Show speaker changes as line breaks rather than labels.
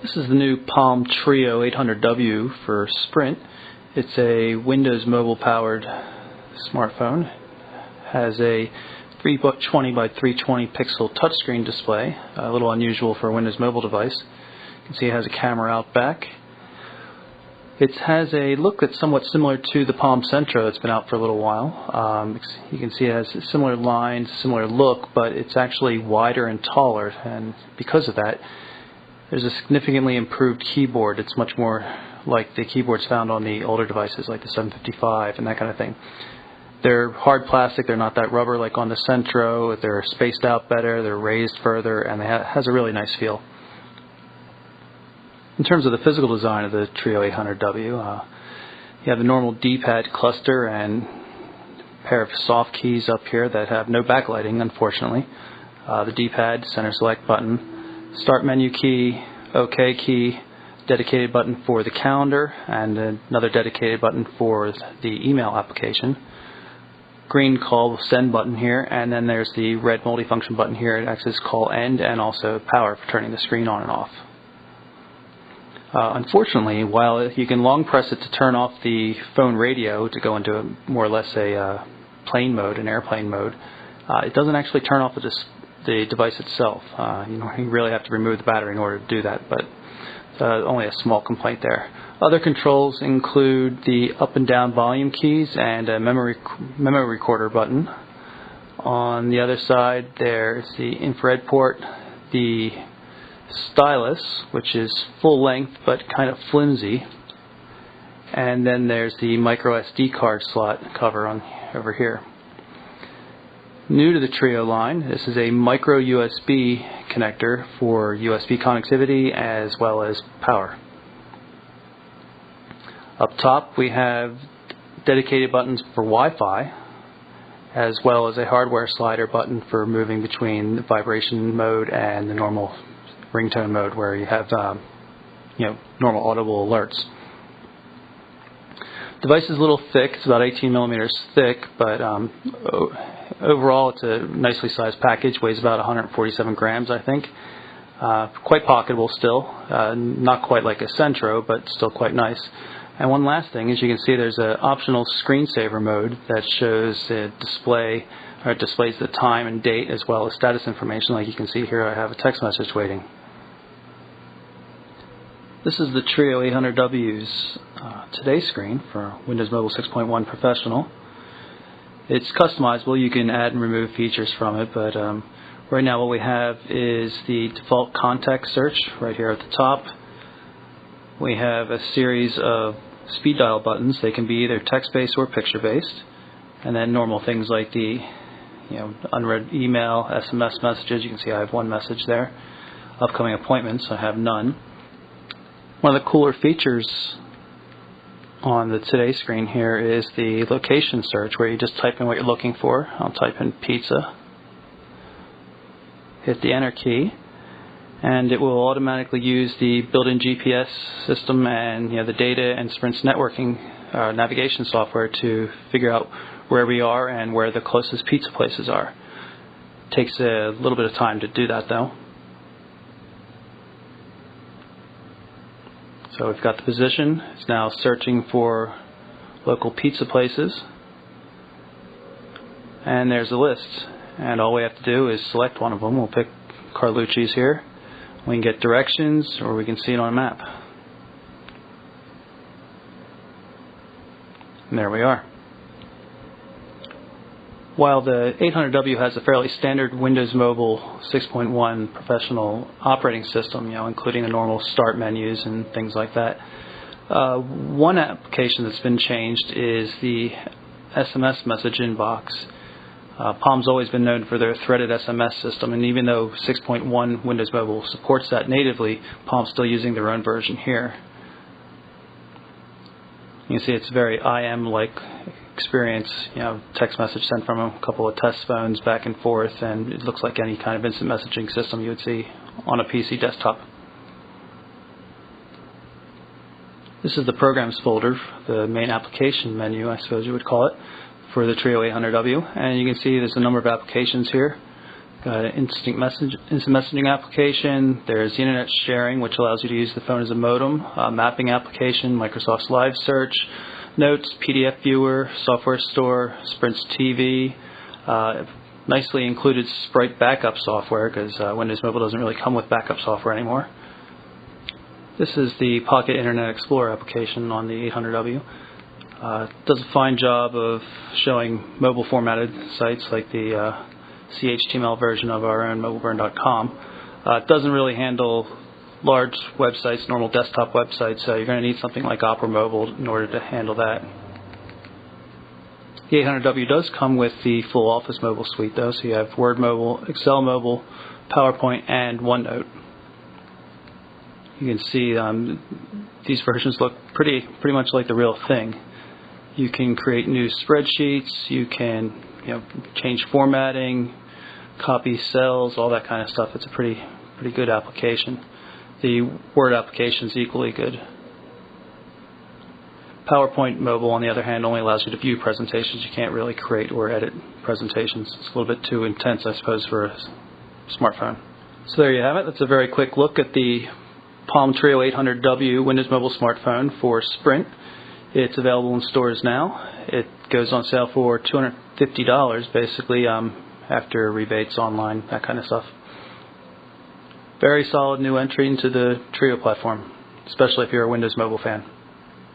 This is the new Palm Treo 800W for Sprint. It's a Windows mobile powered smartphone. Has a 320 by 320 pixel touchscreen display, a little unusual for a Windows mobile device. You can see it has a camera out back. It has a look that's somewhat similar to the Palm Centro that's been out for a little while. You can see it has similar lines, similar look, but it's actually wider and taller, and because of that, there's a significantly improved keyboard. It's much more like the keyboards found on the older devices like the 755 and that kind of thing. They're hard plastic, they're not that rubber like on the Centro, they're spaced out better, they're raised further, and it has a really nice feel. In terms of the physical design of the Treo 800W, you have the normal D-pad cluster and a pair of soft keys up here that have no backlighting, unfortunately. The D-pad, center select button, start menu key, OK key, dedicated button for the calendar, and another dedicated button for the email application. Green call send button here, and then there's the red multifunction button here. It acts as call end and also power for turning the screen on and off. Unfortunately, while you can long press it to turn off the phone radio to go into more or less a plane mode, an airplane mode, it doesn't actually turn off the device itself. You really have to remove the battery in order to do that, but only a small complaint there. Other controls include the up and down volume keys and a memory recorder button. On the other side there's the infrared port, the stylus, which is full length but kind of flimsy, and then there's the micro SD card slot cover over here. New to the Treo line, this is a micro USB connector for USB connectivity as well as power. Up top we have dedicated buttons for Wi-Fi, as well as a hardware slider button for moving between the vibration mode and the normal ringtone mode, where you have normal audible alerts. The device is a little thick. It's about 18 millimeters thick, but overall it's a nicely sized package. Weighs about 147 grams, I think. Quite pocketable still. Not quite like a Centro, but still quite nice. And one last thing, as you can see, there's an optional screensaver mode that shows the display, or it displays the time and date as well as status information. Like you can see here, I have a text message waiting. This is the Treo 800W's today's screen for Windows Mobile 6.1 Professional. It's customizable. You can add and remove features from it, but right now what we have is the default contact search right here at the top. We have a series of speed dial buttons. They can be either text-based or picture-based, and then normal things like the unread email, SMS messages. You can see I have one message there. Upcoming appointments, I have none. One of the cooler features on the Today screen here is the location search, where you just type in what you're looking for. I'll type in pizza, hit the enter key, and it will automatically use the built-in GPS system and the data and Sprint's networking navigation software to figure out where we are and where the closest pizza places are. It takes a little bit of time to do that though. So we've got the position. It's now searching for local pizza places. And there's a list. And all we have to do is select one of them. We'll pick Carlucci's here. We can get directions, or we can see it on a map. And there we are. While the 800W has a fairly standard Windows Mobile 6.1 Professional operating system, including the normal start menus and things like that, one application that's been changed is the SMS message inbox. Palm's always been known for their threaded SMS system, and even though 6.1 Windows Mobile supports that natively, Palm's still using their own version here. You can see it's very IM-like experience, text message sent from a couple of test phones back and forth, and it looks like any kind of instant messaging system you would see on a PC desktop. This is the programs folder, the main application menu, I suppose you would call it, for the Treo 800W, and you can see there's a number of applications here. Got an instant messaging application. There's the internet sharing, which allows you to use the phone as a modem. Mapping application, Microsoft's Live Search, Notes, PDF Viewer, Software Store, Sprint's TV. Nicely included Sprite backup software, because Windows Mobile doesn't really come with backup software anymore. This is the Pocket Internet Explorer application on the 800W. Does a fine job of showing mobile formatted sites like the CHTML version of our own mobileburn.com. It doesn't really handle large websites, normal desktop websites, so you're going to need something like Opera Mobile in order to handle that. The 800W does come with the full Office Mobile suite though, so you have Word Mobile, Excel Mobile, PowerPoint, and OneNote. You can see these versions look pretty much like the real thing. You can create new spreadsheets, you can change formatting, copy cells, all that kind of stuff. It's a pretty good application. The Word application is equally good. PowerPoint Mobile, on the other hand, only allows you to view presentations. You can't really create or edit presentations. It's a little bit too intense, I suppose, for a smartphone. So there you have it. That's a very quick look at the Palm Treo 800W Windows Mobile smartphone for Sprint. It's available in stores now. It goes on sale for $250, basically, after rebates online, that kind of stuff. Very solid new entry into the Treo platform, especially if you're a Windows Mobile fan.